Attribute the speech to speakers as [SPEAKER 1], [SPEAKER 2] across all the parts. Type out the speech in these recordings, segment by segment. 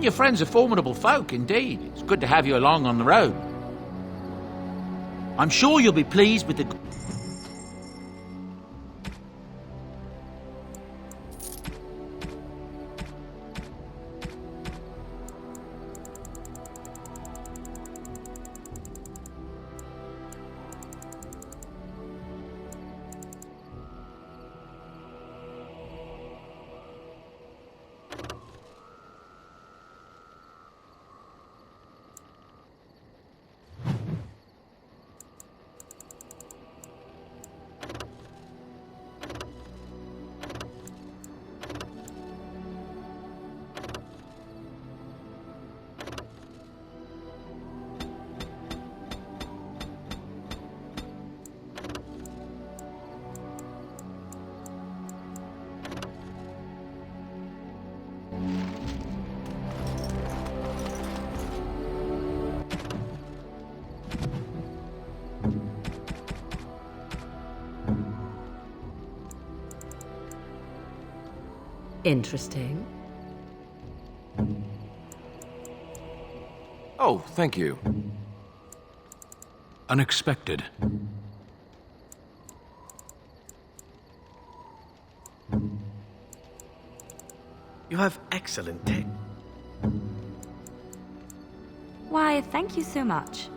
[SPEAKER 1] and your friends are formidable folk indeed. It's good to have you along on the road. I'm sure you'll be pleased with the...
[SPEAKER 2] Interesting.
[SPEAKER 3] Oh, thank you.
[SPEAKER 4] Unexpected.
[SPEAKER 5] You have excellent taste.
[SPEAKER 6] Why, thank you so much.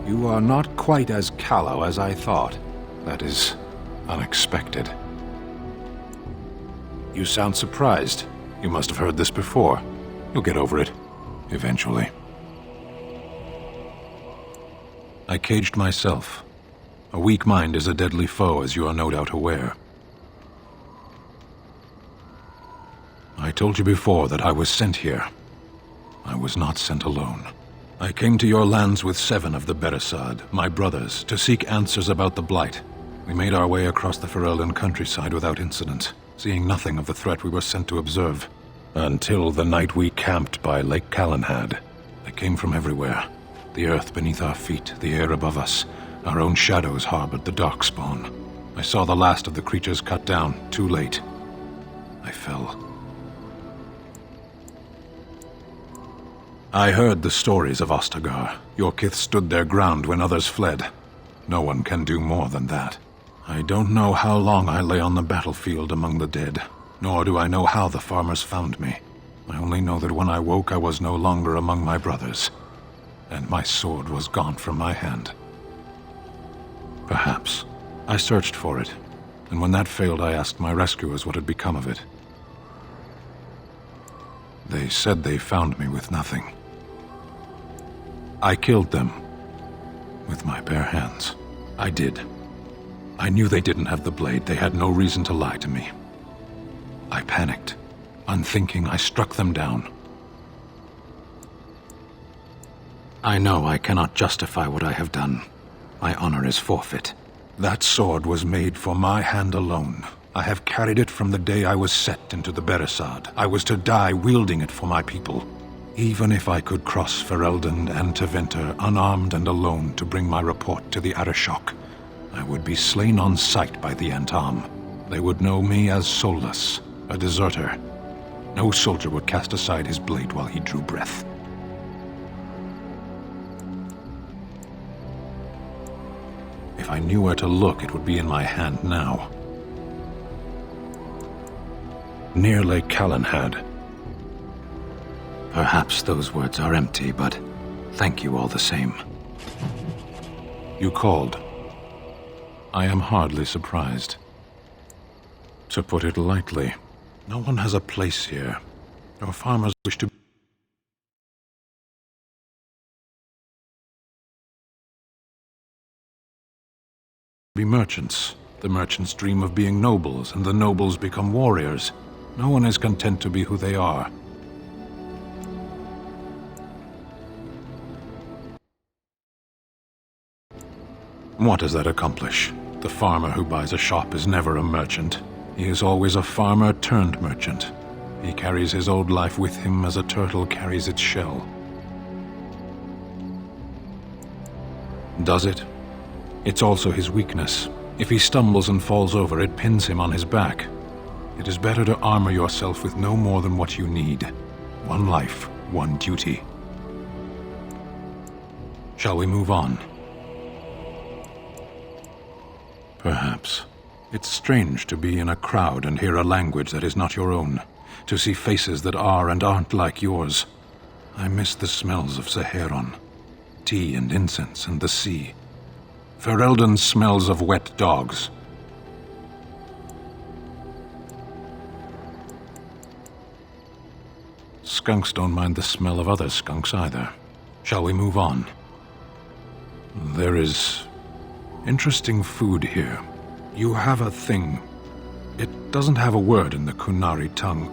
[SPEAKER 4] You are not quite as callow as I thought. That is unexpected. You sound surprised. You must have heard this before. You'll get over it. Eventually. I caged myself. A weak mind is a deadly foe, as you are no doubt aware. I told you before that I was sent here. I was not sent alone. I came to your lands with 7 of the Beresad, my brothers, to seek answers about the Blight. We made our way across the Ferelden countryside without incident, seeing nothing of the threat we were sent to observe. Until the night we camped by Lake Calenhad. They came from everywhere. The earth beneath our feet, the air above us. Our own shadows harbored the Darkspawn. I saw the last of the creatures cut down, too late. I fell. I heard the stories of Ostagar. Your kith stood their ground when others fled. No one can do more than that. I don't know how long I lay on the battlefield among the dead, nor do I know how the farmers found me. I only know that when I woke I was no longer among my brothers, and my sword was gone from my hand. Perhaps. I searched for it, and when that failed I asked my rescuers what had become of it. They said they found me with nothing. I killed them. With my bare hands. I did. I knew they didn't have the blade. They had no reason to lie to me. I panicked. Unthinking, I struck them down. I know I cannot justify what I have done. My honor is forfeit. That sword was made for my hand alone. I have carried it from the day I was set into the Beresad. I was to die wielding it for my people. Even if I could cross Ferelden and Tevinter unarmed and alone to bring my report to the Arishok, I would be slain on sight by the Antam. They would know me as soulless, a deserter. No soldier would cast aside his blade while he drew breath. If I knew where to look, it would be in my hand now. Near Lake Calenhad. Perhaps those words are empty, but thank you all the same. You called. I am hardly surprised. To put it lightly, no one has a place here. Your farmers wish to be merchants. The merchants dream of being nobles, and the nobles become warriors. No one is content to be who they are. What does that accomplish? The farmer who buys a shop is never a merchant. He is always a farmer turned merchant. He carries his old life with him as a turtle carries its shell. Does it? It's also his weakness. If he stumbles and falls over, it pins him on his back. It is better to armor yourself with no more than what you need. One life, one duty. Shall we move on? Perhaps. It's strange to be in a crowd and hear a language that is not your own, to see faces that are and aren't like yours. I miss the smells of Saheron, tea and incense and the sea. Ferelden smells of wet dogs. Skunks don't mind the smell of other skunks either. Shall we move on? There is interesting food here. You have a thing. It doesn't have a word in the Kunari tongue.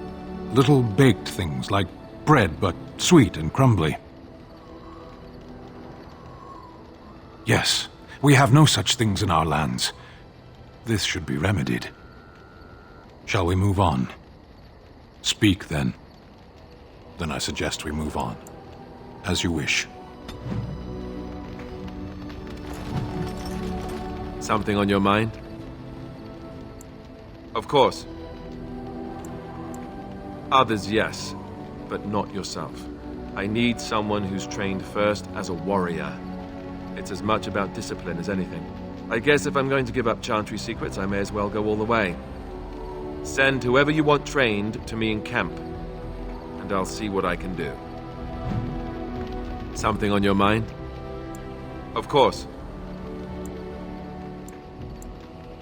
[SPEAKER 4] Little baked things like bread, but sweet and crumbly. Yes, we have no such things in our lands. This should be remedied. Shall we move on? Speak, then. Then I suggest we move on. As you wish.
[SPEAKER 2] Something on your mind? Of course. Others, yes, but not yourself. I need someone who's trained first as a warrior. It's as much about discipline as anything. I guess if I'm going to give up Chantry secrets, I may as well go all the way. Send whoever you want trained to me in camp, and I'll see what I can do. Something on your mind? Of course.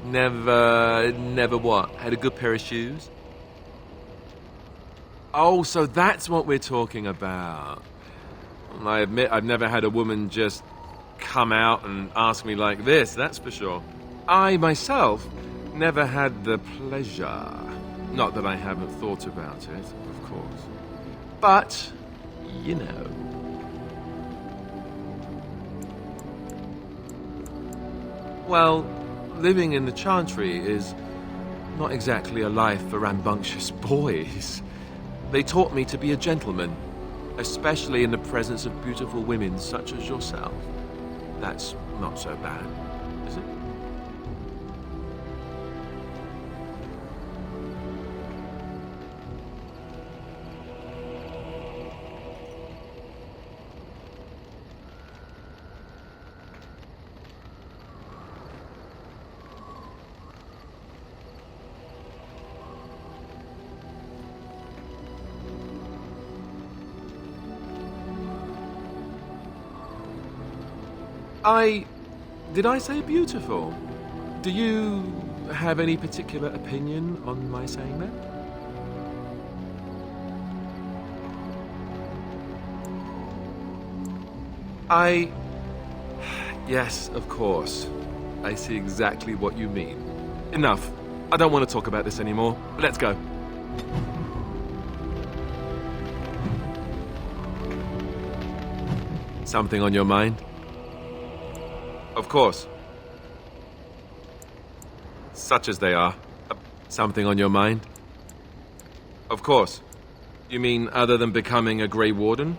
[SPEAKER 2] Never what? Had a good pair of shoes? Oh, so that's what we're talking about. I admit I've never had a woman just come out and ask me like this, that's for sure. I, myself, never had the pleasure. Not that I haven't thought about it, of course. But, you know. Well, living in the Chantry is not exactly a life for rambunctious boys. They taught me to be a gentleman, especially in the presence of beautiful women such as yourself. That's not so bad, is it? Did I say beautiful? Do you have any particular opinion on my saying that? Yes, of course. I see exactly what you mean. Enough. I don't want to talk about this anymore. Let's go. Something on your mind? Of course. Such as they are. Something on your mind? Of course. You mean other than becoming a Grey Warden?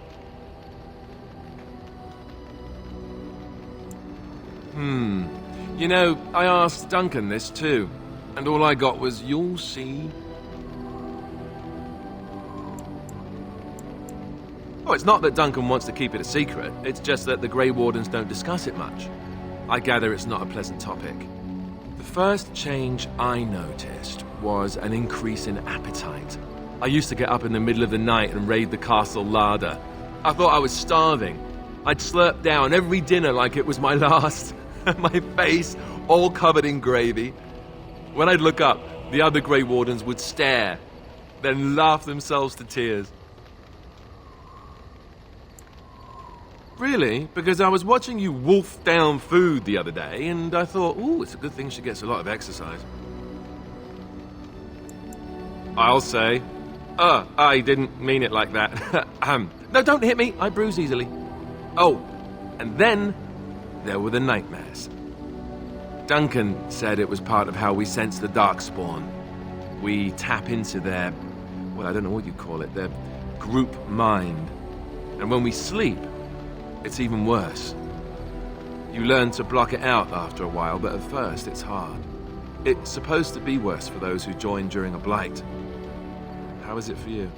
[SPEAKER 2] You know, I asked Duncan this too, and all I got was, "You'll see." Oh, it's not that Duncan wants to keep it a secret, it's just that the Grey Wardens don't discuss it much. I gather it's not a pleasant topic. The first change I noticed was an increase in appetite. I used to get up in the middle of the night and raid the castle larder. I thought I was starving. I'd slurp down every dinner like it was my last, my face all covered in gravy. When I'd look up, the other Grey Wardens would stare, then laugh themselves to tears. Really? Because I was watching you wolf down food the other day, and I thought, ooh, it's a good thing she gets a lot of exercise. I'll say. I didn't mean it like that. No, don't hit me. I bruise easily. Oh, and then there were the nightmares. Duncan said it was part of how we sense the Darkspawn. We tap into their, well, I don't know what you call it, their group mind. And when we sleep, it's even worse. You learn to block it out after a while, but at first it's hard. It's supposed to be worse for those who join during a blight. How is it for you?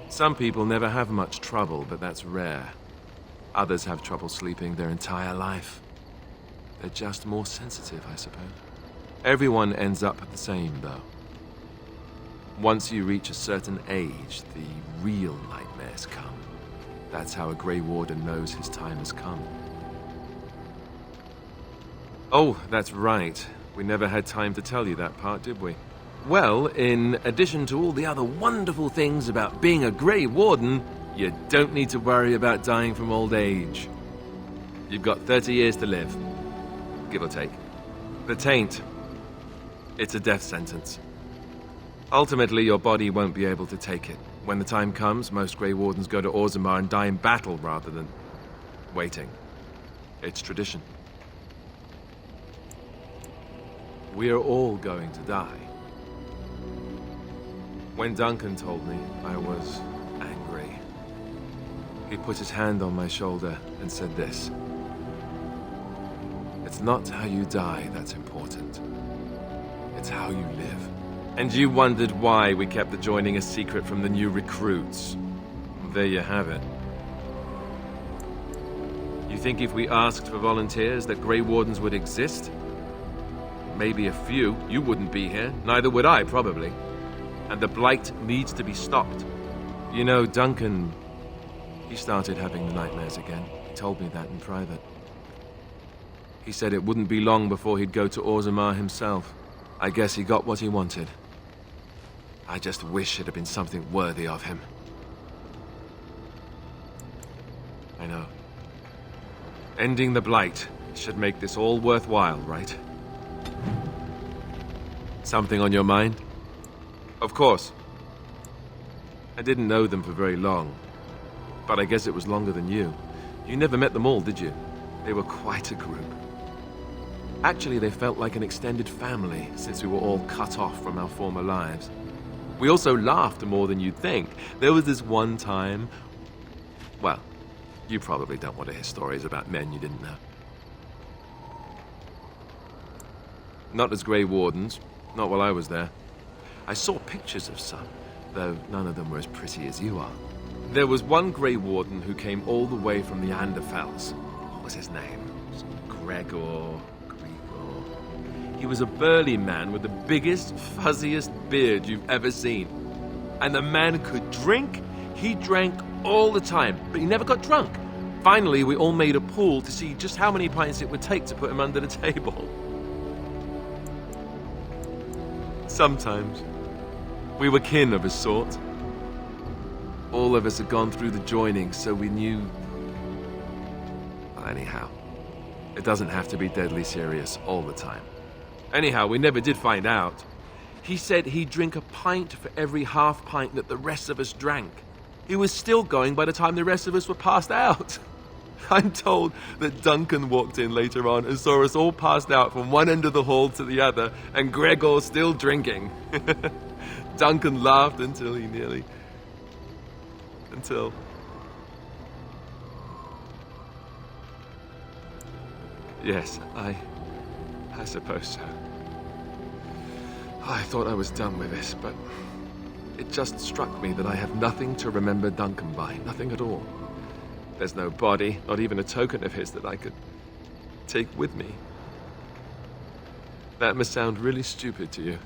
[SPEAKER 2] Some people never have much trouble, but that's rare. Others have trouble sleeping their entire life. They're just more sensitive, I suppose. Everyone ends up the same, though. Once you reach a certain age, the real nightmares come. That's how a Grey Warden knows his time has come. Oh, that's right. We never had time to tell you that part, did we? Well, in addition to all the other wonderful things about being a Grey Warden, you don't need to worry about dying from old age. You've got 30 years to live, give or take. The Taint, it's a death sentence. Ultimately, your body won't be able to take it. When the time comes, most Grey Wardens go to Orzammar and die in battle rather than waiting. It's tradition. We are all going to die. When Duncan told me, I was angry. He put his hand on my shoulder and said this. It's not how you die that's important. It's how you live. And you wondered why we kept the joining a secret from the new recruits. There you have it. You think if we asked for volunteers that Grey Wardens would exist? Maybe a few. You wouldn't be here. Neither would I, probably. And the blight needs to be stopped. You know, Duncan, he started having the nightmares again. He told me that in private. He said it wouldn't be long before he'd go to Orzammar himself. I guess he got what he wanted. I just wish it had been something worthy of him. I know. Ending the blight should make this all worthwhile, right? Something on your mind? Of course. I didn't know them for very long, but I guess it was longer than you. You never met them all, did you? They were quite a group. Actually, they felt like an extended family since we were all cut off from our former lives. We also laughed more than you'd think. There was this one time... Well, you probably don't want to hear stories about men you didn't know. Not as Grey Wardens, not while I was there. I saw pictures of some, though none of them were as pretty as you are. There was one Grey Warden who came all the way from the Anderfells. What was his name? Gregor... He was a burly man with the biggest, fuzziest beard you've ever seen. And the man could drink. He drank all the time, but he never got drunk. Finally, we all made a pool to see just how many pints it would take to put him under the table. Sometimes, we were kin of a sort. All of us had gone through the joining, so we knew... Well, anyhow, it doesn't have to be deadly serious all the time. Anyhow, we never did find out. He said he'd drink a pint for every half pint that the rest of us drank. He was still going by the time the rest of us were passed out. I'm told that Duncan walked in later on and saw us all passed out from one end of the hall to the other, and Gregor still drinking. Duncan laughed until he nearly... Until... Yes, I suppose so. I thought I was done with this, but it just struck me that I have nothing to remember Duncan by. Nothing at all. There's no body, not even a token of his that I could take with me. That must sound really stupid to you.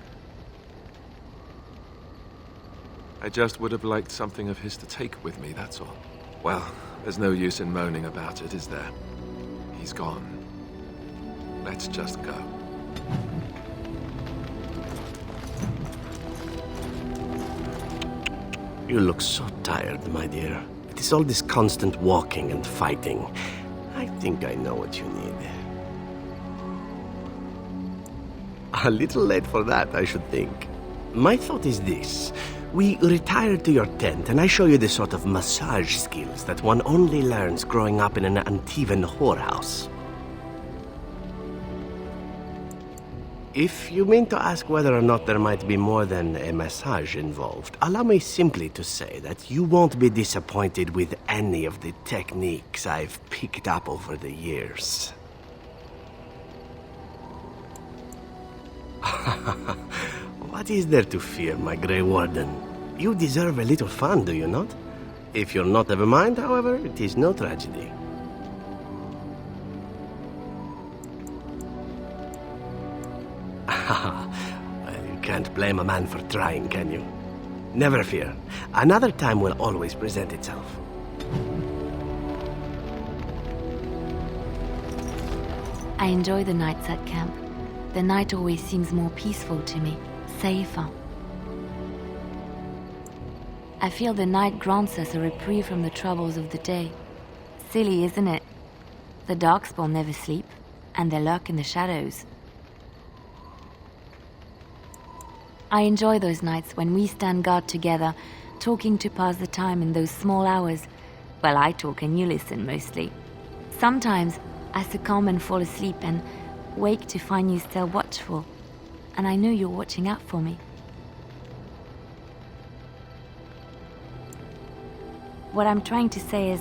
[SPEAKER 2] I just would have liked something of his to take with me, that's all. Well, there's no use in moaning about it, is there? He's gone. Let's just go.
[SPEAKER 5] You look so tired, my dear. It is all this constant walking and fighting. I think I know what you need. A little late for that, I should think. My thought is this. We retire to your tent, and I show you the sort of massage skills that one only learns growing up in an Antivan whorehouse. If you mean to ask whether or not there might be more than a massage involved, allow me simply to say that you won't be disappointed with any of the techniques I've picked up over the years. What is there to fear, my Grey Warden? You deserve a little fun, do you not? If you're not of a mind, however, it is no tragedy. Well, you can't blame a man for trying, can you? Never fear. Another time will always present itself.
[SPEAKER 6] I enjoy the nights at camp. The night always seems more peaceful to me, safer. I feel the night grants us a reprieve from the troubles of the day. Silly, isn't it? The Darkspawn never sleep, and they lurk in the shadows. I enjoy those nights when we stand guard together, talking to pass the time in those small hours. Well, I talk and you listen mostly. Sometimes I succumb and fall asleep and wake to find you still watchful, and I know you're watching out for me. What I'm trying to say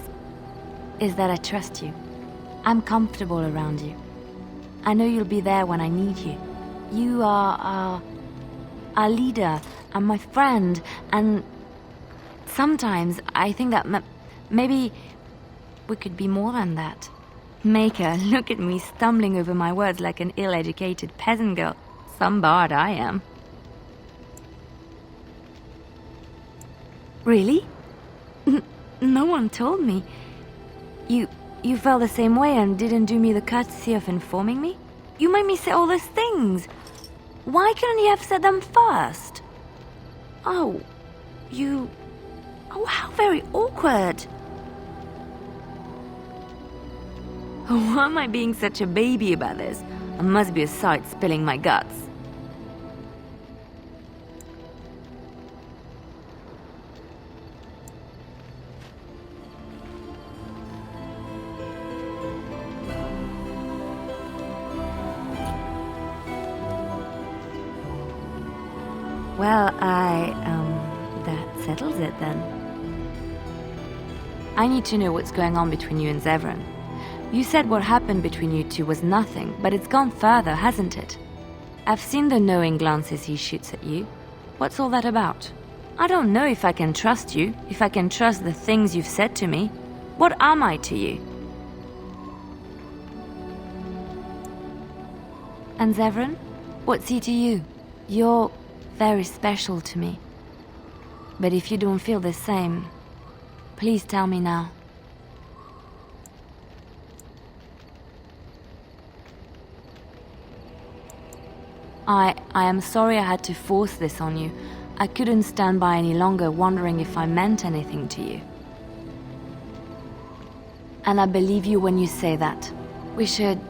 [SPEAKER 6] is that I trust you. I'm comfortable around you. I know you'll be there when I need you. You are our leader and my friend, and sometimes I think that maybe we could be more than that. Maker, look at me stumbling over my words like an ill-educated peasant girl. Some bard I am. Really? No one told me. You felt the same way and didn't do me the courtesy of informing me? You made me say all those things. Why couldn't you have said them first? Oh, how very awkward. Why am I being such a baby about this? I must be a sight spilling my guts. Well, that settles it then. I need to know what's going on between you and Zevran. You said what happened between you two was nothing, but it's gone further, hasn't it? I've seen the knowing glances he shoots at you. What's all that about? I don't know if I can trust you, if I can trust the things you've said to me. What am I to you? And Zevran? What's he to you? You're very special to me. But if you don't feel the same, please tell me now. I am sorry I had to force this on you. I couldn't stand by any longer wondering if I meant anything to you. And I believe you when you say that. We should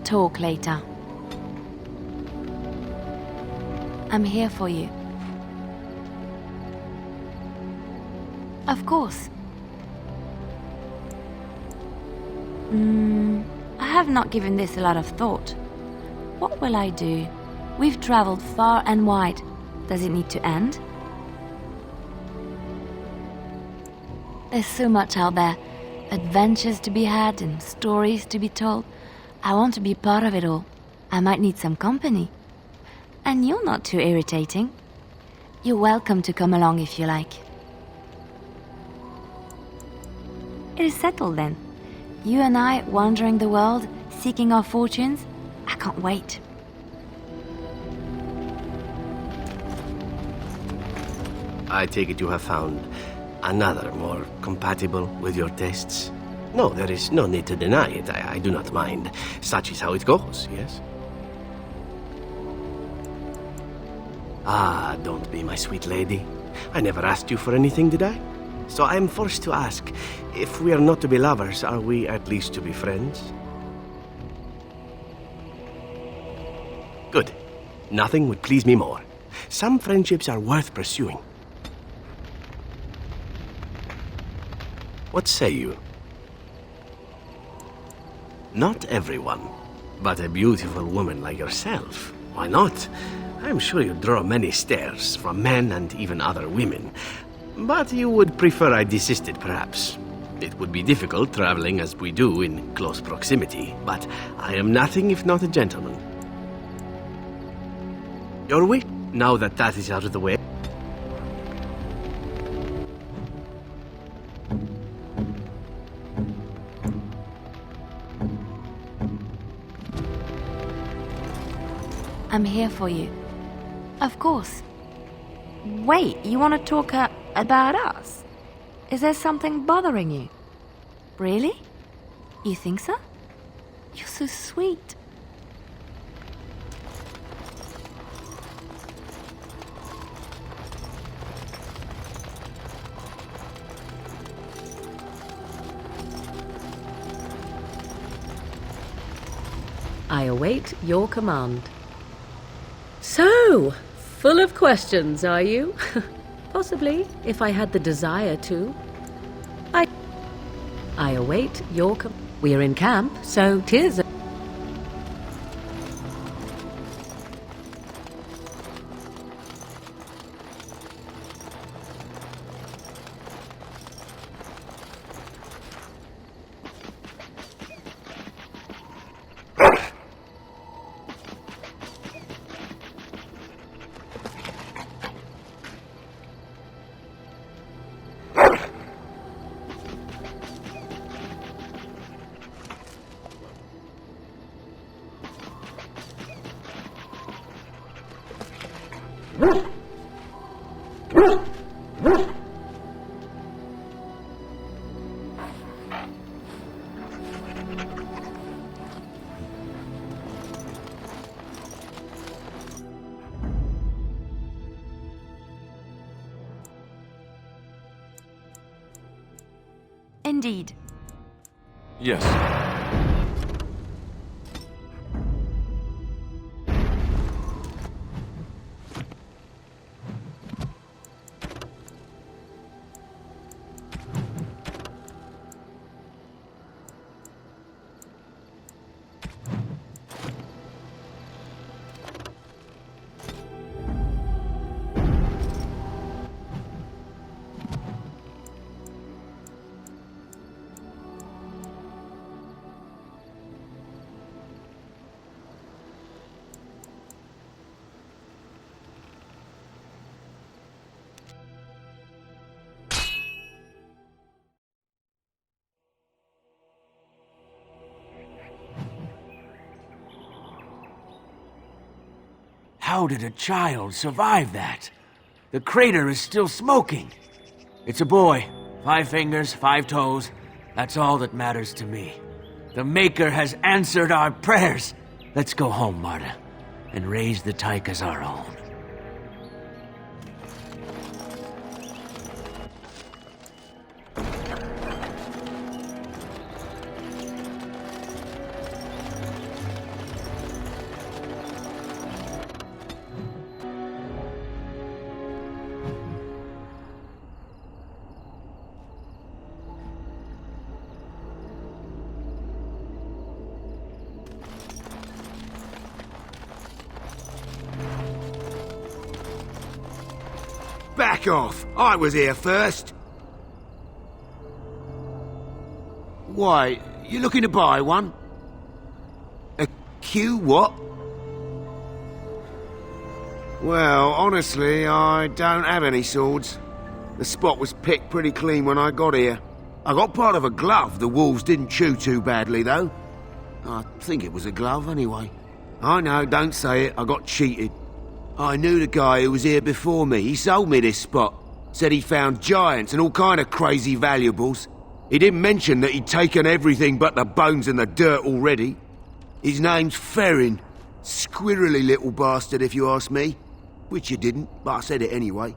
[SPEAKER 6] talk later. I'm here for you. Of course. I have not given this a lot of thought. What will I do? We've traveled far and wide. Does it need to end? There's so much out there. Adventures to be had and stories to be told. I want to be part of it all. I might need some company. And you're not too irritating. You're welcome to come along if you like. It is settled then. You and I wandering the world, seeking our fortunes. I can't wait.
[SPEAKER 5] I take it you have found another more compatible with your tastes? No, there is no need to deny it. I do not mind. Such is how it goes, yes? Ah, don't be, my sweet lady. I never asked you for anything, did I? So I am forced to ask, if we are not to be lovers, are we at least to be friends? Good. Nothing would please me more. Some friendships are worth pursuing. What say you? Not everyone, but a beautiful woman like yourself Why not? I'm sure you draw many stares from men and even other women. But you would prefer I desisted, perhaps. It would be difficult traveling as we do in close proximity, but I am nothing if not a gentleman. Your wish, now that that is out of the way.
[SPEAKER 6] I'm here for you. Of course. Wait, you want to talk about us? Is there something bothering you? Really? You think so? You're so sweet.
[SPEAKER 3] I await your command. So, full of questions, are you? Possibly, if I had the desire to. I await your We are in camp, so 'tis
[SPEAKER 6] Indeed.
[SPEAKER 2] Yes.
[SPEAKER 1] How did a child survive that? The crater is still smoking. It's a boy. 5 fingers, 5 toes. That's all that matters to me. The Maker has answered our prayers. Let's go home, Marta, and raise the Tyke as our own.
[SPEAKER 7] Back off! I was here first! Why, you looking to buy one? A Q what? Well, honestly, I don't have any swords. The spot was picked pretty clean when I got here. I got part of a glove the wolves didn't chew too badly, though. I think it was a glove, anyway. I know, don't say it, I got cheated. I knew the guy who was here before me. He sold me this spot. Said he found giants and all kind of crazy valuables. He didn't mention that he'd taken everything but the bones and the dirt already. His name's Ferrin. Squirrely little bastard, if you ask me. Which you didn't, but I said it anyway.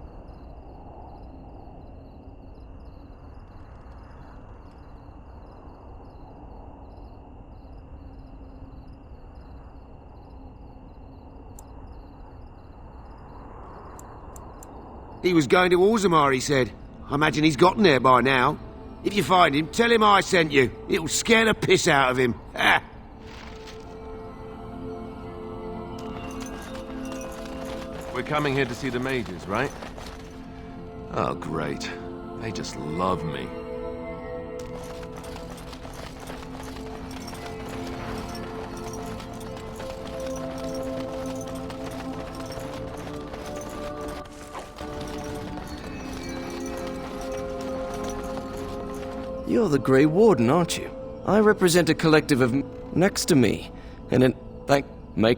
[SPEAKER 7] He was going to Orzammar, he said. I imagine he's gotten there by now. If you find him, tell him I sent you. It'll scare the piss out of him. Ha!
[SPEAKER 2] We're coming here to see the mages, right? Oh, great. They just love me.
[SPEAKER 8] You're the Grey Warden, aren't you? I represent a collective of next to me, and make